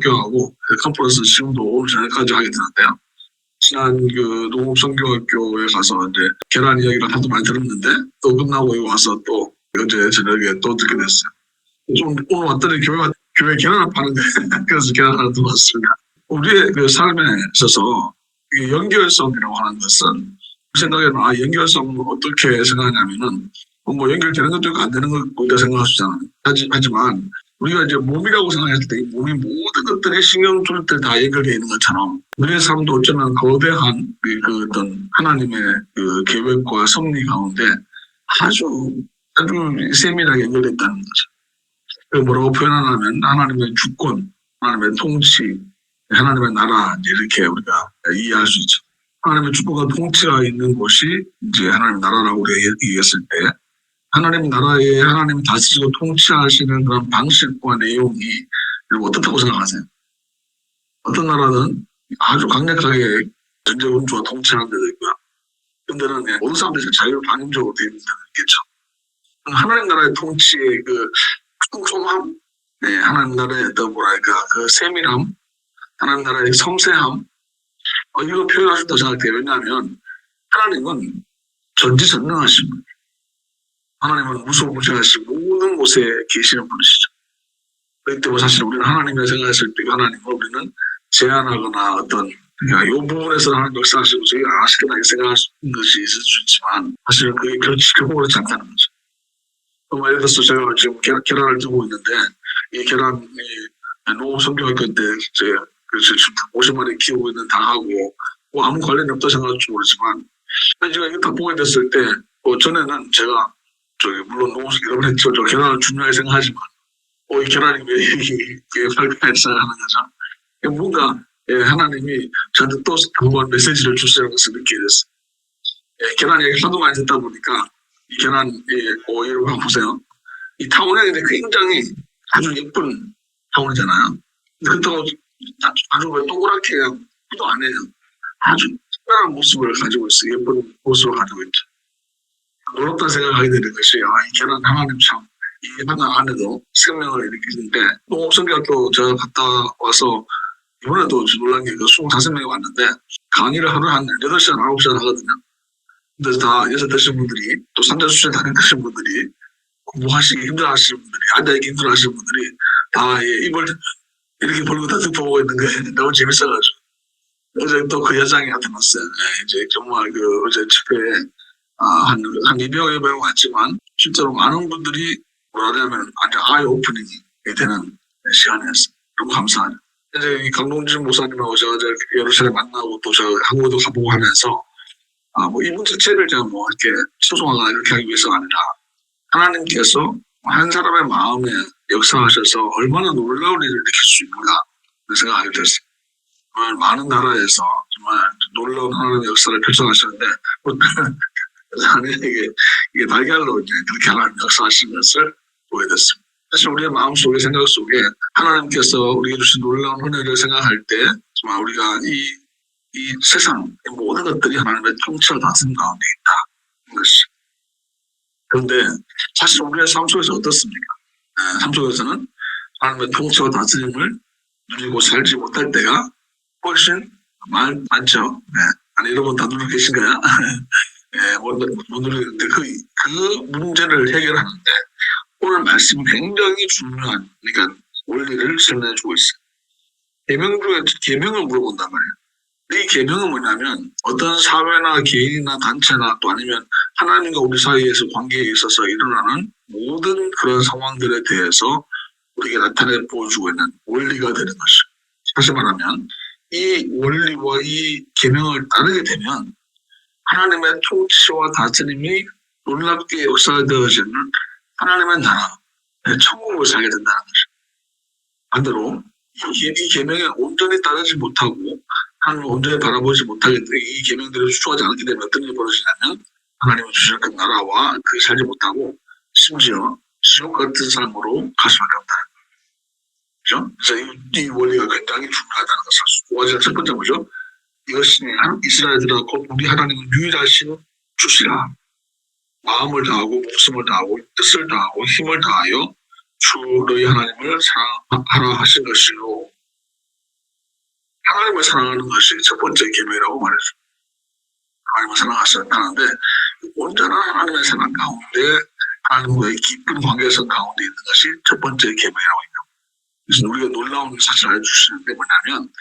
학교하고 컨퍼런스 지금도 오늘 저녁까지 하게 되는데요. 지난 그 농업선교학교에 가서 이제 계란 이야기를 하도 많이 들었는데 또 끝나고 여기 와서 또 어제 저녁에 또 듣게 됐어요. 좀 오늘 왔더니 교회 계란을 파는데 그래서 계란 하나 더 왔습니다. 우리의 그 삶에 있어서 이 연결성이라고 하는 것은 생각에는 연결성을 어떻게 생각하냐면은 뭐 연결되는 것도 있고 안 되는 것도 있다 생각할 수 있잖아요. 하지만 우리가 이제 몸이라고 생각했을 때 몸이 모든 것들이 신경 쓸 때 다 연결되어 있는 것처럼 우리의 삶도 어쩌면 거대한 그 어떤 하나님의 그 계획과 섭리 가운데 아주 세밀하게 연결됐다는 거죠. 뭐라고 표현하냐면 하나님의 주권, 하나님의 통치, 하나님의 나라 이렇게 우리가 이해할 수 있죠. 하나님의 주권과 통치가 있는 곳이 이제 하나님의 나라라고 우리가 얘기했을 때 하나님 나라에 하나님이 다스리고 통치하시는 그런 방식과 내용이 어떻다고 생각하세요? 어떤 나라는 아주 강력하게 전제군주와 통치하는 데도 있고요. 근데는 모든 사람들이 자유를 방임적으로 되어 있는 데도 있겠죠. 하나님 나라의 통치의 그 촘촘함, 하나님 나라의 어떤 뭐랄까 그 세밀함, 하나님 나라의 섬세함, 이거 표현할 수 있다고 생각해요. 왜냐하면 하나님은 전지전능하신 분이에요. 하나님은 무소무지하시고 모든 곳에 계시는 분이시죠. 그렇기 때문에 사실 우리는 하나님을 생각했을 때 하나님을 우리는 제한하거나 어떤 이 부분에서 하나님 역사하시고 저희가 아시겠나게 생각할 수 있는 것이 있을 수 있지만 사실은 그게 결코 그렇지 않다는 거죠. 예를 들어서 제가 지금 계란을 두고 있는데 이 계란이 농업선교학교 때 지금 50마리 키우고 있는 닭하고 아무 관련이 없다 생각할지 모르지만 제가 이거 다 보게 됐을 때 전에는 제가 물론 농업식 여러 번 했죠. 계란을 중요하게 생각하지만 이 계란이 왜 이게 발표할 생각하는 거죠. 뭔가 하나님이 저한테 또 한 번 메시지를 주시는 것을 느끼게 됐어요. 계란 얘기 하도 많이 듣다 보니까 이 계란 이런 거 보세요. 이 타원이 굉장히 아주 예쁜 타원이잖아요. 그렇다고 아주 동그랗게 도 안 해요. 아주 특별한 모습을 가지고 있어요. 예쁜 모습을 가지고 있죠. 놀랍다 생각하게 되는 것이 이 계란 하나님 참 이 하나 안에도 생명을 일으키는데 농업선교학교 제가 갔다 와서 이번에도 놀란 게 25명이 왔는데 강의를 하루에 한 8시간, 9시간 하거든요. 근데 다 여섯 되신 분들이 또 산자수련 다니신 분들이 공부하시기 힘들어하시는 분들이 앉아있기 힘들어하시는 분들이 다 입을 이렇게 벌고 다 듣고 있는 게 너무 재밌어가지고 어제 또 그 여장이 나타났어요. 이제 정말 어제 집회에 한 200여 명 왔지만 실제로 많은 분들이 뭐라냐면 아주 아이 오프닝이 되는 시간이었어요. 너무 감사하죠. 이제 이 강동진 목사님하고 제가 여러 차례 만나고 또 제가 한국에도 가보고 하면서 이분 자체를 제가 이렇게 소송하거나 이렇게 하기 위해서가 아니라 하나님께서 한 사람의 마음에 역사하셔서 얼마나 놀라운 일을 일으킬 수 있는가 생각하게 됐어요. 정말 많은 나라에서 정말 놀라운 하나님의 역사를 펼쳐가시는데 하나님에게 이게 달걀로 이제 그렇게 하나님 역사하시는 것을 보게 됐습니다. 사실 우리의 마음속에 생각 속에 하나님께서 우리에게 주신 놀라운 은혜를 생각할 때 정말 우리가 이 세상 모든 것들이 하나님의 통치와 다스림 가운데 있다. 것이. 그런데 사실 우리의 삶 속에서 어떻습니까? 삶 속에서는 하나님의 통치와 다스림을 누리고 살지 못할 때가 훨씬 많죠. 아니 여러분 다 누리고 계신가요? 못 누리는데 그 문제를 해결하는데 오늘 말씀이 굉장히 중요한 그러니까 원리를 설명해주고 있어요. 계명 중에 계명을 물어본단 말이에요. 이 계명은 뭐냐면 어떤 사회나 개인이나 단체나 또 아니면 하나님과 우리 사이에서 관계에 있어서 일어나는 모든 그런 상황들에 대해서 우리에게 나타내 보여주고 있는 원리가 되는 것이죠. 다시 말하면 이 원리와 이 계명을 따르게 되면 하나님의 통치와 다스림이 놀랍게 역사되어지는 하나님의 나라, 천국을 살게 된다는 것이죠. 반대로 이 계명에 온전히 따르지 못하고 하나님을 온전히 바라보지 못하게 이 계명들을 추구하지 않게 되면 어떤 일이 벌어지냐면 하나님이 주시는 그 나라와 그 살지 못하고 심지어 지옥 같은 삶으로 갈 수밖에 없다는 거죠. 그래서 이 원리가 굉장히 중요하다는 것을 첫 번째 뭐죠? 이것이 이스라엘들아 곧 우리 하나님은 유일하신 주시라. 마음을 다하고 목숨을 다하고 뜻을 다하고 힘을 다하여 주 너희 하나님을 사랑하라 하신 것이요. 하나님을 사랑하는 것이 첫 번째 계명이라고 말했어요. 하나님을 사랑하는데 온전한 하나님의 사랑 가운데 하나님과의 깊은 관계성 가운데 있는 것이 첫 번째 계명이라고 합니다. 그래서 우리가 놀라운 사실을 알려주시는 게 뭐냐면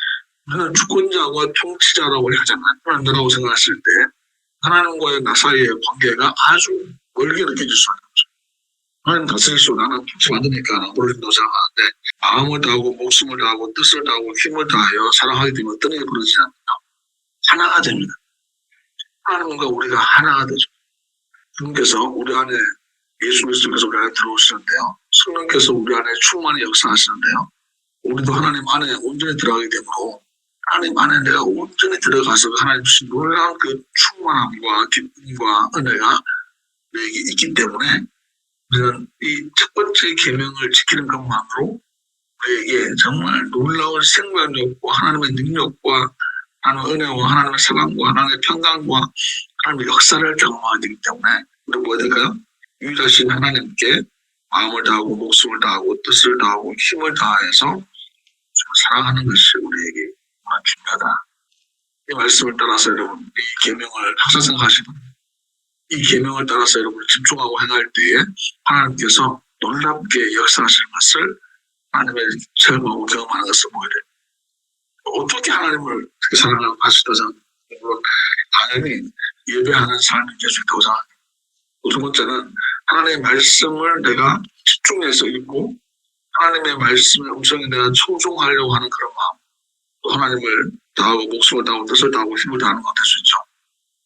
우리는 주권자와 통치자라고 하잖아요. 하나님이라고 생각했을 때 하나님과의 나 사이의 관계가 아주 멀게 느껴질 수 있는 거죠. 하나님 다스리시고 나는 통치받으니까 모르겠다고 생각하는데 마음을 다하고 목숨을 다하고 뜻을 다하고 힘을 다하여 사랑하게 되면 어떤 일이 벌어지지 않나요? 하나가 됩니다. 하나님과 우리가 하나가 되죠. 주님께서 우리 안에 예수 그리스도께서 우리 안에 들어오시는데요. 성령께서 우리 안에 충만히 역사하시는데요. 우리도 하나님 안에 온전히 들어가게 되므로 하나님 안에 내가 온전히 들어가서 하나님 주신 놀라운 그 충만함과 기쁨과 은혜가 우리에게 있기 때문에 우리는 이 첫 번째 계명을 지키는 것만으로 우리에게 정말 놀라운 생명력과 하나님의 능력과 하나님의 은혜와 하나님의 사랑과 하나님의 평강과 하나님의 역사를 경험하게 되기 때문에 우리 뭐야 될까요? 유일하신 하나님께 마음을 다하고 목숨을 다하고 뜻을 다하고 힘을 다해서 사랑하는 것이 우리에게 정말 중요하다. 이 말씀을 따라서 여러분 이 계명을 항상 생각하시고 이 계명을 따라서 여러분 집중하고 행할 때에 하나님께서 놀랍게 역사하시는 것을 하나님의 체험하고 경험하는 것을 보게 됩니다. 어떻게 하나님을 그렇게 사랑하시다고 생각합니다. 물론 당연히 예배하는 삶이 될 수 있다고 생각합니다. 두 번째는 하나님의 말씀을 내가 집중해서 읽고 하나님의 말씀의 음성에 내가 청종하려고 하는 그런 마음, 또 하나님을 다하고 목숨을 다하고 뜻을 다하고 힘을 다하는 것 될 수 있죠.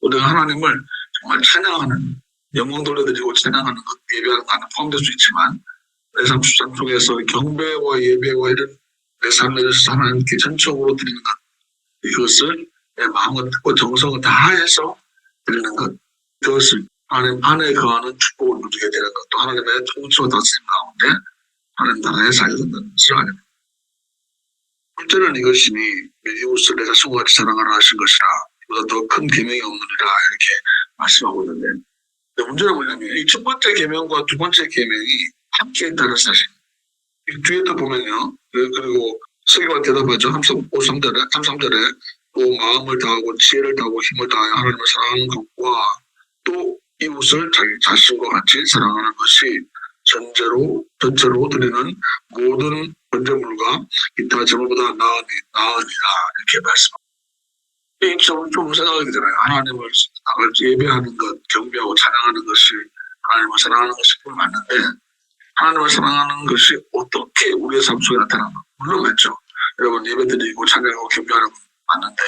또 내가 하나님을 정말 찬양하는, 영광 돌려드리고 찬양하는 것, 예배하는 것 안에 포함될 수 있지만 내 삶 속에서 경배와 예배와 이런 내 삶에 대해서 하나님께 전적으로 드리는 것, 이것을 내 마음과 뜻과 정성을 다해서 드리는 것, 그것을 하나님 안에 거하는 축복을 누리게 되는 것, 또 하나님의 통치와 다스림 가운데 하나님 나라에 살게 된다는 것을 알립니다. 첫째는 이것이니 이웃을 내가 성같이 사랑하라 하신 것이라 보다 더 큰 계명이 없느니라 이렇게 말씀하고 있는데, 문제는 뭐냐면 이 첫 번째 계명과 두 번째 계명이 함께 있다는 사실. 뒤에도 보면요, 그리고 설교가 대답하죠. 33절에 또 마음을 다하고 지혜를 다하고 힘을 다하여 하나님을 사랑하는 것과 또 이웃을 자기 자신과 같이 사랑하는 것이 전체로 드리는 모든 번제물과 기타 제물보다 나으니라 이렇게 말씀합니다. 좀 생각하게 되잖아요. 하나님을 예배하는 것, 경배하고 찬양하는 것이 하나님을 사랑하는 것이 맞는데 하나님을 사랑하는 것이 어떻게 우리의 삶 속에 나타나나? 물론 맞죠. 여러분 예배드리고 찬양하고 경배하는 건 맞는데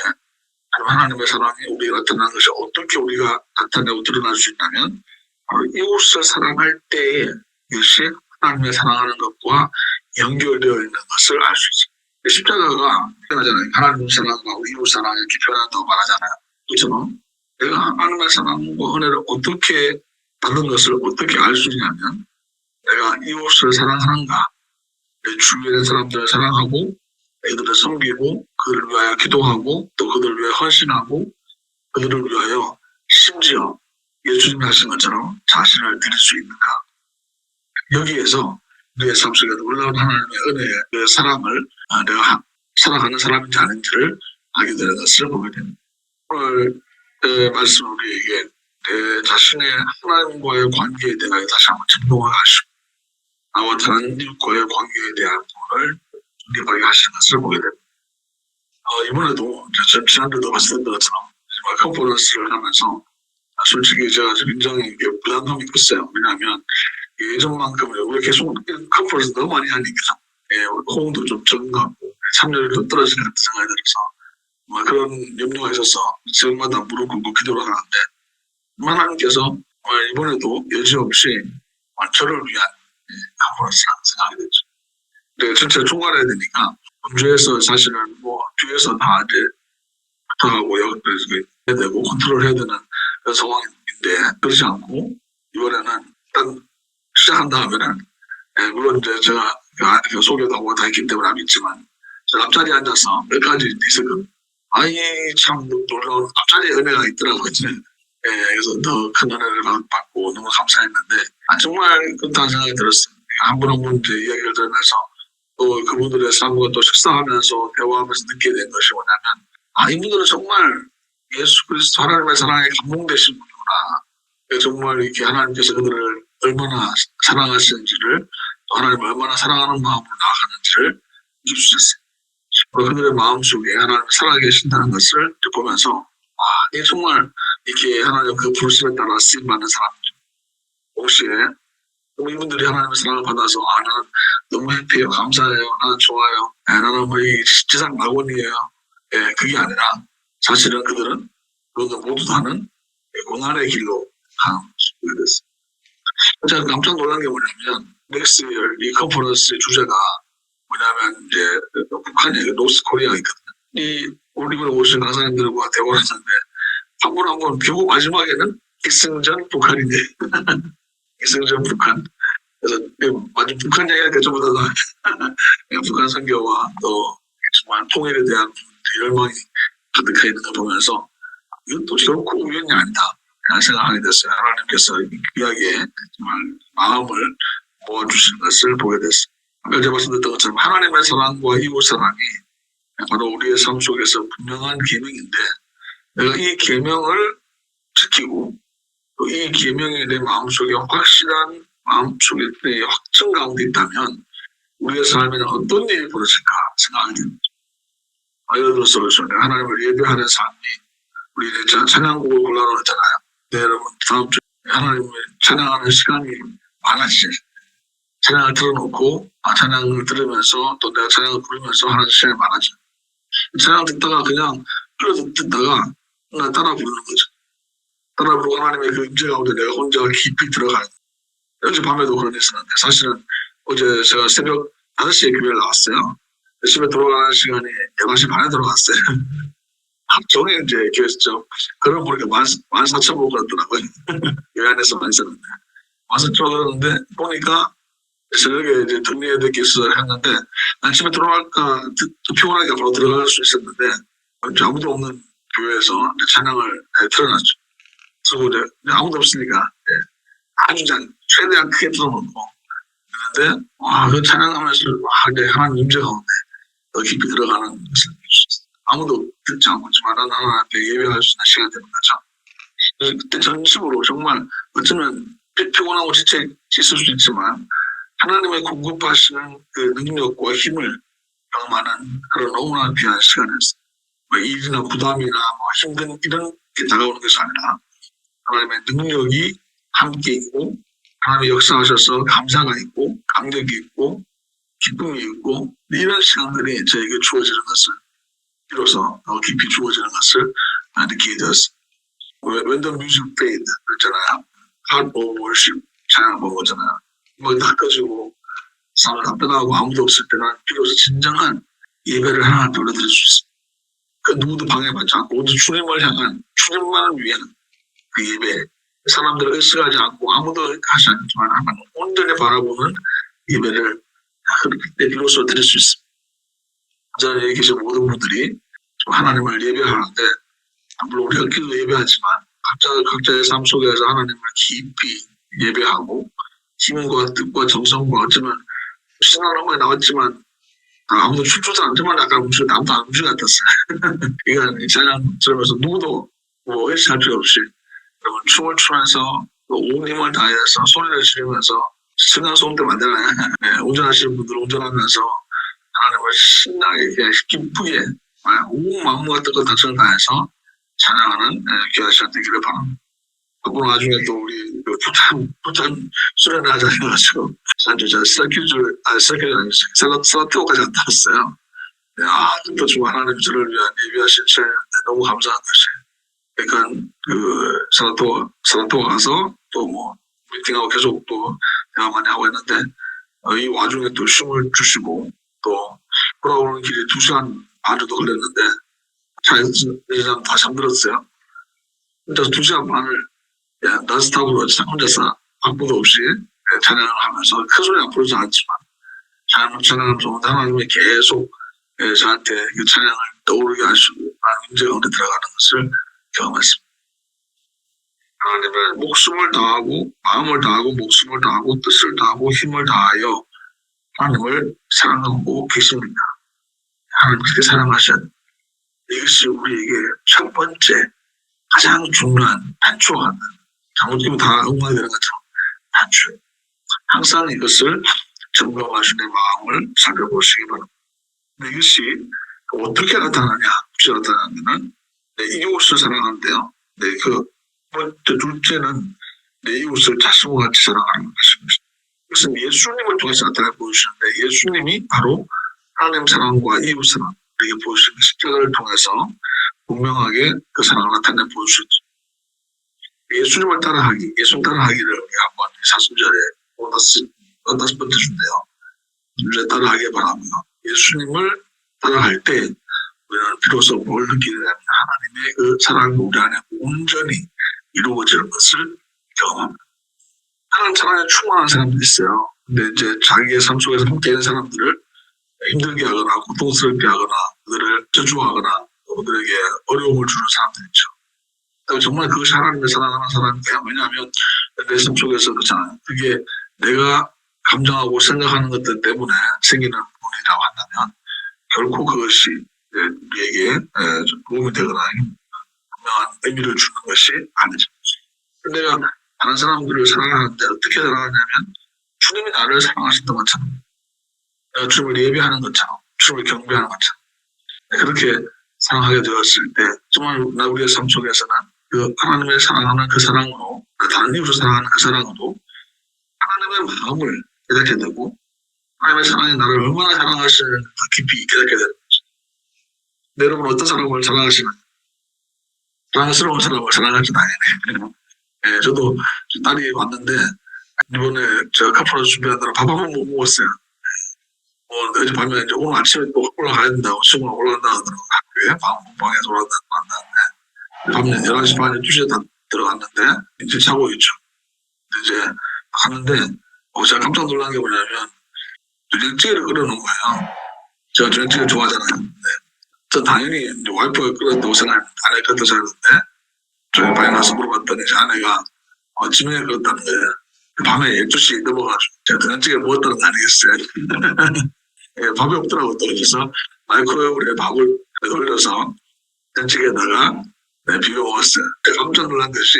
하나님의 사랑이 우리에게 나타나는 것이 어떻게 우리가 나타내고 드러날 수 있냐면 바로 이웃을 사랑할 때에 이것이 하나님의 사랑하는 것과 연결되어 있는 것을 알 수 있습니다. 십자가가 표현하잖아요. 하나님의 사랑과 우리 이웃 사랑을 이렇게 표현한다고 말하잖아요. 그렇죠? 내가 하나님의 사랑과 은혜를 어떻게 받은 것을 어떻게 알 수 있냐면 내가 이웃을 사랑하는가, 내 주위에 있는 사람들을 사랑하고 그들을 섬기고 그들을 위하여 기도하고 또 그들을 위하여 헌신하고 그들을 위하여 심지어 예수님이 하신 것처럼 자신을 드릴 수 있는가. 여기에서 우리의 삶 속에 놀라운 하나님의 은혜의 그 사랑을 내가 살아가는 사람인지 아닌지를 알게 되는 것을 보게 됩니다. 오늘 말씀 우리에게 내 자신의 하나님과의 관계에 대하여 다시 한번 집중하시고 나와 다른 이웃과의 관계에 대한 부분을 준비하게 하시는 것을 보게 됩니다. 이번에도 지난주도 말씀드린 것처럼 컨퍼런스를 하면서 솔직히 제가 굉장히 부담감이 컸어요. 왜냐하면 예전만큼 우리가 계속 컨퍼런스 너무 많이 하니까 호응도 좀 적은 것 같고 참여율이 좀 떨어지는 것 같은 생각이 들어서 그런 염려가 있어서 지금마다 무릎 꿇고 기도를 하는데 하나님께서 이번에도 여지없이 저를 위한 컨퍼런스라는 생각이 됐죠. 근데 전체를 총괄해야 되니까 본주에서 사실은 뒤에서 다 이제 부탁하고 해야 되고 컨트롤 해야 되는 그런 상황인데 그렇지 않고 이번에는 일단 시작한 다음에는 물론 이제 제가 소개도 하고 다 했기 때문에 알겠지만 제가 앞자리에 앉아서 몇 가지 있었거든요. 참 놀라운 앞자리에 은혜가 있더라고요. 그래서 더 큰 은혜를 받고 너무 감사했는데 정말 그렇다는 생각이 들었어요. 한 분 한 분 이야기를 들으면서 또 그분들의 삶과 또 식사하면서 대화하면서 느끼게 된 것이 뭐냐면, 이분들은 정말 예수 그리스도 하나님의 사랑에 감동되신 분이구나. 정말 이렇게 하나님께서 그들을 얼마나 사랑하시는지를, 또 하나님을 얼마나 사랑하는 마음으로 나아가는지를 느낄 수 있어요. 그들의 마음속에 하나님을 살아계신다는 것을 보면서 이게 정말 이렇게 하나님 그 부르심에 따라 쓰임받는 사람들, 동시에 이분들이 하나님의 사랑을 받아서 나는 너무 해피해요, 감사해요, 나는 좋아요, 나는 뭐 이 지상 낙원이에요. 그게 아니라 사실은 그들은 모두 다는 고난의 길로 가는 모습이 됐어요. 제가 깜짝 놀란 게 뭐냐면, 넥스트 이 컨퍼런스의 주제가 뭐냐면 이제 북한이 노스 코리아가 있거든요. 우리 집에 오신 강사님들과 대화를 했는데 한 분 결국 마지막에는 기승전 북한이네. 기승전 북한. 그래서 완전 북한 이야기가 전부 다 북한 선교와 또 정말 통일에 대한 열망이 가득해 있는 걸 보면서 이것도 결코 우연이 아니다 생각하게 됐어요. 하나님께서 귀하게 정말 마음을 모아주신 것을 보게 됐어요. 아까 제가 말씀드렸던 것처럼 하나님의 사랑과 이웃 사랑이 바로 우리의 삶 속에서 분명한 계명인데, 내가 이 계명을 지키고 또 이 계명이 내 마음속에 확실한 마음속에 확정 가운데 있다면 우리의 삶에는 어떤 일이 벌어질까 생각하게 됩니다. 예를 들어서 하나님을 예배하는 삶이, 우리 이제 찬양곡을 골라놓은 했잖아요. 네, 여러분 다음 주에 하나님을 찬양하는 시간이 많아지죠. 찬양을 틀어놓고 찬양을 들으면서 또 내가 찬양을 부르면서 하는 시간이 많아져요. 찬양 듣다가 그냥 흘러듣다가 나 따라 부르는 거죠. 따라 부르고 하나님의 그 임재 가운데 내가 혼자 깊이 들어가는 거예요. 어제 밤에도 그런 일이 있었는데, 사실은 어제 제가 새벽 5시에 교회를 나왔어요. 집에 들어가는 시간이 11시 반에 들어갔어요. 종일 이제 교회에서 그러고 보니까 14,000보 걸었더라고요. 교회 안에서만 있었는데. 와서 들어갔는데 보니까 저녁에 이제 정리해야 될 게 있어서 했는데, 난 집에 들어갈까 피곤하니까 바로 들어갈 수 있었는데, 아무도 없는 교회에서 찬양을 틀어놨죠. 그래서 이제 아무도 없으니까 아주 최대한 크게 틀어놓고 있는데, 그 찬양하면서 이제 하나님 임재 가운데 더 깊이 들어가는 것을 아무도 듣지 않고 있지만 나는 하나님 앞에 예배할 수 있는 시간이 되는 거죠. 그때 전심으로 정말 어쩌면 피곤하고 지쳐 있을 수 있지만 하나님의 공급하시는 그 능력과 힘을 경험하는 그런 너무나 귀한 시간이었어요. 일이나 부담이나 힘든 이런 게 다가오는 것이 아니라 하나님의 능력이 함께 있고, 하나님의 역사하셔서 감사가 있고 감격이 있고 기쁨이 있고, 이런 시간들이 저에게 주어지는 것을, 비로소 더 깊이 주어지는 것을 느끼게 되었습니다. When the music fade 그랬잖아요. Heart of worship 찬양을 본 거잖아요. 음악이 다 꺼지고 삶을 답답하고 아무도 없을 때는 비로소 진정한 예배를 하나님께 올려드릴 수 있습니다. 그 누구도 방해받지 않고 오직 주님을 향한, 주님만을 위한 그 예배, 사람들을 의식하지 않고 아무도 하지 않지만 하나님 온전히 바라보는 예배를 그때 비로소 드릴 수 있습니다. 저는 여기 계신 모든 분들이 하나님을 예배하는데, 물론 우리가 길도 예배하지만 각자의 삶 속에서 하나님을 깊이 예배하고 힘과 뜻과 정성과, 어쩌면 신앙 음악이 나왔지만 아무도 춤추지 않지만 약간 아무도 안 움직여 같았어요. 그러니까 찬양 들으면서 누구도 의식할 필요 없이 여러분 춤을 추면서 온 힘을 다해서 소리를 지르면서 승강송도 만들어요. 운전하시는 분들 운전하면서 하나님을 신나게 기쁘게 온 마음과 뜻과 다정을 다해서 찬양하는 귀한 시간 되기를 바랍니다. 그분 나중에 또 우리 부탄 수련회 하자 해가지고 셀라토까지 갔다 왔어요. 또 정말 하나님 저를 위한 예비하신 시간인데 너무 감사한 것이에요. 그러니까 셀라토 가서 또 미팅하고 계속 또 대화 많이 하고 했는데, 이 와중에 또 쉼을 주시고 또 돌아오는 길에 2시간 반 정도 걸렸는데 차에서 다 잠들었어요. 혼자서 2시간 반을 난스탑으로 혼자서 아무도 없이 찬양을 하면서 큰 소리 안 부르지 않지만 찬양하면서 하나님이 계속 저한테 그 찬양을 떠오르게 하시고 하나님 임재 가운데 들어가는 것을 경험했습니다. 하나님은 목숨을 다하고 마음을 다하고 목숨을 다하고 뜻을 다하고 힘을 다하여 하나님을 사랑하고 계십니다. 하나님 그렇게 사랑하셨. 이것이 우리에게 첫 번째 가장 중요한 단초가 잘못되면 다 엉망이 되는 것처럼 단초. 항상 이것을 점검하시는 마음을 살펴보시기 바랍니다. 이것이 어떻게 나타나냐? 구체적으로 나타나면 내 이웃을 사랑하는데요. 둘째는 내 이웃을 자신과 같이 사랑하는 것입니다. 이것은 예수님을 통해서 나타내 보여주시는데 예수님이 바로 하나님 사랑과 이웃 사랑 우리에게 보여주신 십자가를 통해서 분명하게 그 사랑을 나타내 보여주셨죠. 예수님을 따라하기, 예수님 따라하기를 우리 한번 40절에 5번째 주인데요. 이제 따라하기 바랍니다. 예수님을 따라할 때 우리는 비로소 뭘 느끼게 되냐면 하나님의 그 사랑이 우리 안에 온전히 이루어지는 것을 경험합니다. 하나님 사랑에 충만한 사람들이 있어요. 근데 이제 자기의 삶 속에서 함께 있는 사람들을 힘들게 하거나 고통스럽게 하거나 그들을 저주하거나 그들에게 어려움을 주는 사람들 있죠. 정말 그것이 하나님의 사랑하는 사람이에요. 왜냐하면 내 삶 속에서 그렇잖아요. 그게 내가 감정하고 생각하는 것들 때문에 생기는 부분이라고 한다면 결코 그것이 우리에게 도움이 되거나 분명한 의미를 주는 것이 아니죠. 내가 다른 사람들을 사랑하는데 어떻게 사랑하냐면 주님이 나를 사랑하셨던 것처럼 내가 주님을 예배하는 것처럼 주님을 경배하는 것처럼 그렇게 사랑하게 되었을 때 정말 우리의 삶 속에서는 그 하나님의 사랑하는 그 사랑으로 다른 이웃을 사랑하는 그 사랑으로 하나님의 마음을 깨닫게 되고 하나님의 사랑이 나를 얼마나 사랑하시는지 더 깊이 깨닫게 되는 거죠. 여러분 어떤 사람을 사랑하시나요? 사랑스러운 사람을 사랑할 줄 아니네. 네, 저도 딸이 왔는데 이번에 제가 카프라 준비하느라 밥 한 번 못 먹었어요. 어제 밤에 이제 오늘 아침에 또 올라가야 된다고 친구가 올라간다 하더라고요. 학교에 방에서 올라간다고 밤에 11시 반에 2시에 다 들어갔는데 이제 자고 있죠. 이제 하는데 제가 깜짝 놀란 게 뭐냐면 된장찌개를 끓여놓은 거예요. 제가 된장찌개 좋아하잖아요. 네. 전 당연히 와이프가 끓였다고 생각했는데 아내가 끓였다고 생각했는데 저희 방에 가서 물어봤더니 제 아내가 아침에 끓였다는 거예요. 밤에 12시 넘어가지고 제가 된장찌개 먹었다는 거 아니겠어요? 예, 밥이 없더라고요. 그래서 마이크로웨이브에 밥을 돌려서 된장찌개에다가 비벼 먹었어요. 깜짝 놀란 것이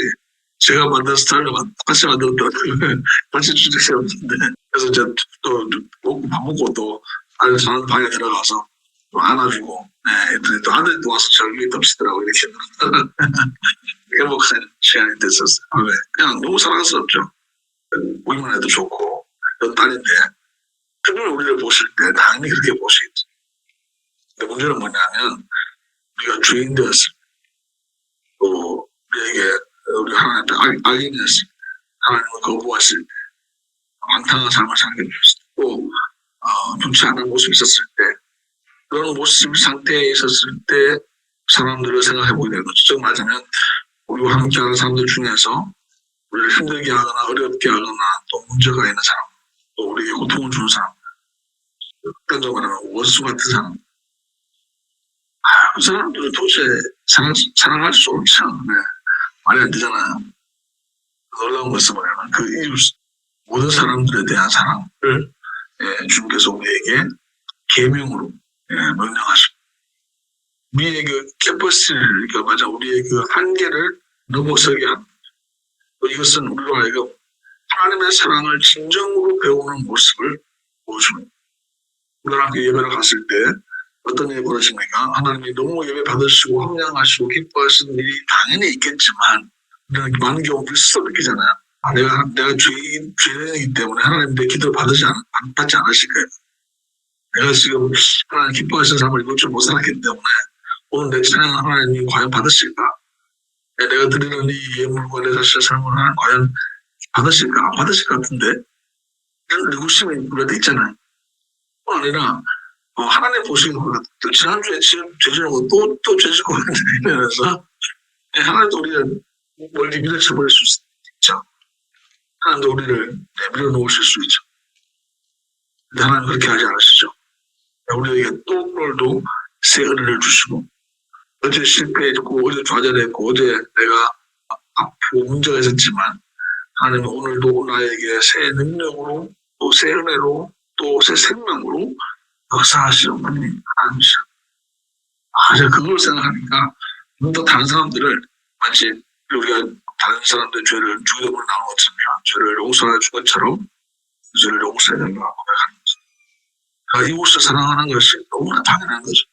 제가 만든 스타일로 똑같이 만들었더라고요. 같이 주식이 없는데. 그래서 제가 또 먹고 밥 먹고 또 아들 사는 방에 들어가서 또 안아주고, 또 아들이 또 와서 저를 위에 덮치더라고요. 이렇게. 행복한 시간이 됐었어요. 그냥 너무 사랑스럽죠. 보기만 해도 좋고, 딸인데, 그분이 우리를 보실 때 당연히 그렇게 보시겠죠. 근데 문제는 뭐냐면, 우리가 주인 되었을 때, 또 우리에게 우리 하나님 앞에 악인이었을 때, 하나님을 거부했을 때, 방탕한 삶을 살게 되었을 때, 또 좋지 않은 모습이 있었을 때, 그런 모습 상태에 있었을 때 사람들을 생각해 보게 되는 거죠. 즉 말하자면 우리와 함께하는 사람들 중에서 우리를 힘들게 하거나 어렵게 하거나 또 문제가 있는 사람, 또 우리에게 고통을 주는 사람, 극단적으로 말하면 원수 같은 사람, 그 사람들을 도저히 사랑할 수 없죠. 네. 말이 안 되잖아요. 놀라운 것은 뭐냐면 그 이웃 모든 사람들에 대한 사랑을 주님께서 우리에게 계명으로 명령하시고 우리의 그 캐퍼시티를 그러니까 우리의 그 한계를 넘어서게 합니다. 또 이것은 우리로 하여금 하나님의 사랑을 진정으로 배우는 모습을 보여줍니다. 고등학교 예배를 갔을 때 어떤 일이 벌어집니까? 하나님이 너무 예배 받으시고 함양하시고 기뻐하시는 일이 당연히 있겠지만 우리는 많은 경우를 스스로 느끼잖아요. 내가 죄인이기 때문에 하나님 내 기도를 받지 않으실 거예요. 내가 지금 하나님 기뻐하시는 삶을 이것을 못 살았기 때문에 오늘 내 찬양 하나님이 과연 받으실까? 내가 드리는 이 예물과 내 자신의 삶을 하나님 과연 받으실까? 안 받으실 것 같은데 이런 의구심이 우리한테 있잖아요. 그건 아니라 하나님 보시는 것 같아요. 지난주에 죄지고 또 죄지고 이러면서 하나님도 우리를 멀리 밀어쳐버릴 수 있죠. 하나님도 우리를 밀어놓으실 수 있죠. 근데 하나님 그렇게 하지 않으시죠. 우리에게 또 오늘도 새 은혜를 주시고 어제 실패했고 어제 좌절했고 어제 내가 아프고 문제가 있었지만 하나님은 오늘도 나에게 새 능력으로 또 새 은혜로 또 또 새 생명으로 역사하시는 분이 하나님이시죠. 제가 그걸 생각하니까 좀 더 다른 사람들을 마치 우리가 다른 사람들의 죄를 주기도문을 나누는 것처럼 죄를 용서해 준 것처럼 죄를 용서해야 된다고 고백하는 거죠. 그러니까 이웃을 사랑하는 것이 너무나 당연한 거죠.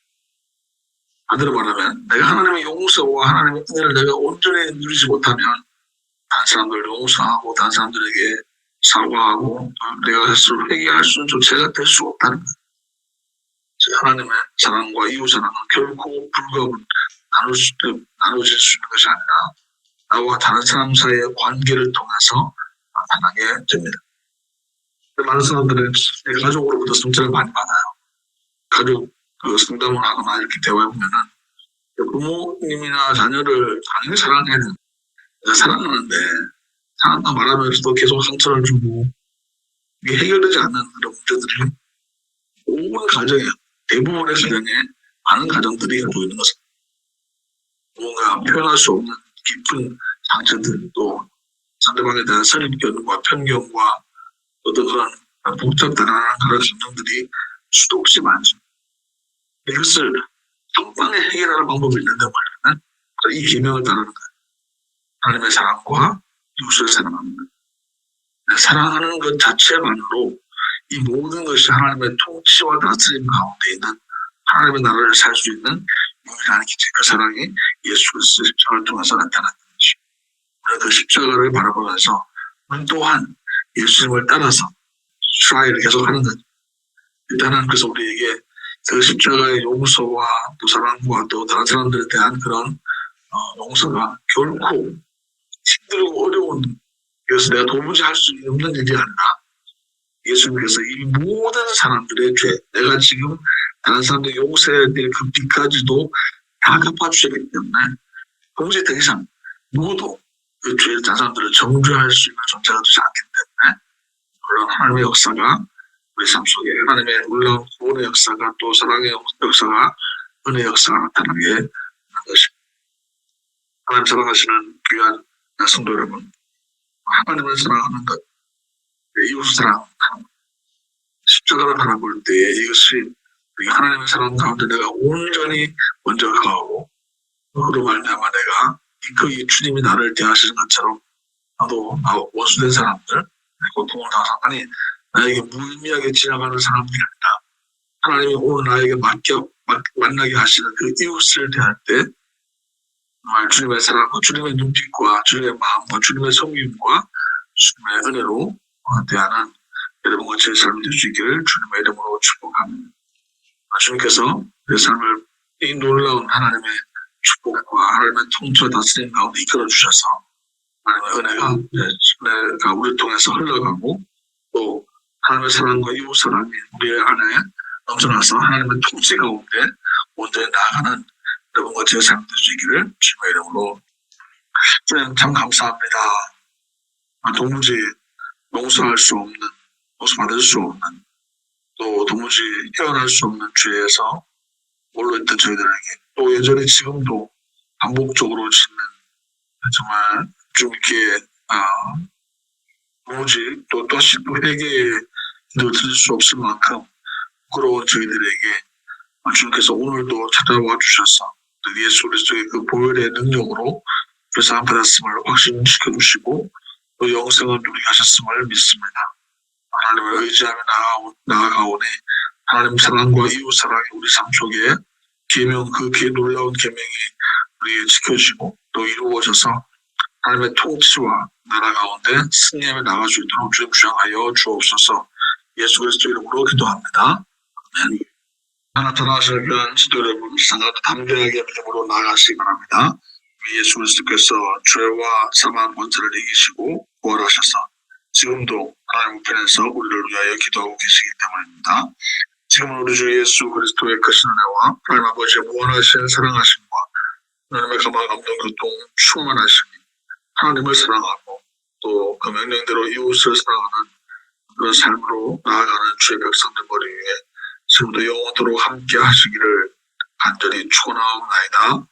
반대로 말하면 내가 하나님의 용서와 하나님의 은혜를 내가 온전히 누리지 못하면 다른 사람들을 용서하고 다른 사람들에게 사과하고 내가 스스로 회개할 수 있는 존재가 될 수 없다는 거예요. 하나님의 사랑과 이웃 사랑은 결코 불가분 나눠질 수 있는 것이 아니라 나와 다른 사람 사이의 관계를 통해서 나타나게 됩니다. 많은 사람들은 가족으로부터 성찰을 많이 받아요. 가족 상담을 하거나 이렇게 대화해보면은 부모님이나 자녀를 당연히 사랑해야 된다. 내가 사랑하는데 사랑한다 말하면서도 계속 상처를 주고 이게 해결되지 않는 그런 문제들이 온 가정에 대부분의 가정에 많은 가정들이 보이는 것입니다. 뭔가 표현할 수 없는 깊은 상처들 또 상대방에 대한 선입견과 편견과 어떤 그런 복잡다단한 그런 감정들이 수도 없이 많죠. 이것을 한 방에 해결하는 방법이 있는데 말이면 이 계명을 따르는 거예요. 하나님의 사랑과 이웃을 사랑하는 거예요. 사랑하는 것 자체만으로 이 모든 것이 하나님의 통치와 다스림 가운데 있는 하나님의 나라를 살 수 있는 유일한 기체, 그 사랑이 예수 그리스도 십자가를 통해서 나타났던 것이죠. 그 십자가를 바라보면서 우리 또한 예수님을 따라서 트라이를 계속하는 거죠. 일단은 그래서 우리에게 그 십자가의 용서와 또 사랑과 또 다른 사람들에 대한 그런 용서가 결코 힘들고 어려운, 그래서 내가 도무지 할 수 없는 일이 아니라 예수님께서 이 모든 사람들의 죄, 내가 지금 다른 사람들 용서해야 될 그 빚까지도 다 갚아주셨기 때문에 도무지 더 이상 누구도 그 죄를 다른 사람들을 정죄할 수 있는 존재가 되지 않기 때문에 물론 하나님의 역사가 우리 삶 속에 하나님의 놀라운 구원의 역사가 또 사랑의 역사가 은혜의 역사가 나타나게 하는 것입니다. 하나님 사랑하시는 귀한 성도 여러분, 하나님을 사랑하는 것, 이웃을 사랑하는 것, 십자가를 바라볼 때에 이것이 하나님의 사랑 가운데 내가 온전히 먼저 가고 그로 말미암아 내가 이 주님이 나를 대하시는 것처럼 나도 원수된 사람들, 고통을 당하는 아니 나에게 무의미하게 지나가는 사람들이 아니라 하나님이 오늘 나에게 만나게 하시는 그 이웃을 대할 때 정말 주님의 사랑과 주님의 눈빛과 주님의 마음과 주님의 섬김과 주님의 은혜로 대하는 여러분과 제 삶이 될 수 있기를 주님의 이름으로 축복합니다. 주님께서 내 삶을 이 놀라운 하나님의 축복과 하나님의 통치와 다스림 가운데 이끌어 주셔서 하나님의 은혜가 우리를 통해서 흘러가고 또 하나님의 사랑과 이웃 사랑이 우리 안에 넘쳐나서 하나님의 통치 가운데 온전히 나아가는 여러분과 제 삶이 될 수 있기를 주님의 이름으로 주님 참 감사합니다. 도무지 용서할 수 없는, 용서받을 수 없는 또 도무지 헤어날 수 없는 죄에서 몰려있던 저희들에게 또 여전히 지금도 반복적으로 짓는 정말 주님께 도무지 또 다시 또 회개에 드릴 수 없을 만큼 부끄러운 저희들에게 주님께서 오늘도 찾아와 주셔서 예수 그리스도의 그 보혈의 능력으로 불쌍한 받았음을 확신시켜 주시고 또 영생을 누리게 하셨음을 믿습니다. 하나님을 의지하며 나아가오니 하나님 사랑과 이웃 사랑이 우리 삶 속에 그 놀라운 계명이 우리에게 지켜지고 또 이루어져서 하나님의 통치와 나라 가운데 승리하며 나갈 수 있도록 주님 주장하여 주옵소서. 예수 그리스도 이름으로 기도합니다. 아멘. 하나 전하시는 귀한 지도 여러분, 상가도 담대하게 믿음으로 나아가시기 바랍니다. 예수 그리스도께서 죄와 사망 권세를 이기시고 부활하셔서 지금도 하나님 우편에서 우리를 위하여 기도하고 계시기 때문입니다. 지금은 우리 주 예수 그리스도의 크신 은혜와 하나님 아버지의 무한하신 사랑하심과 하나님의 가마 감동 교통 충만하심이 하나님을 사랑하고 또 그 명령대로 이웃을 사랑하는 그런 삶으로 나아가는 주의 백성들 머리 위에 지금도 영원토록 함께 하시기를 간절히 축원하옵나이다.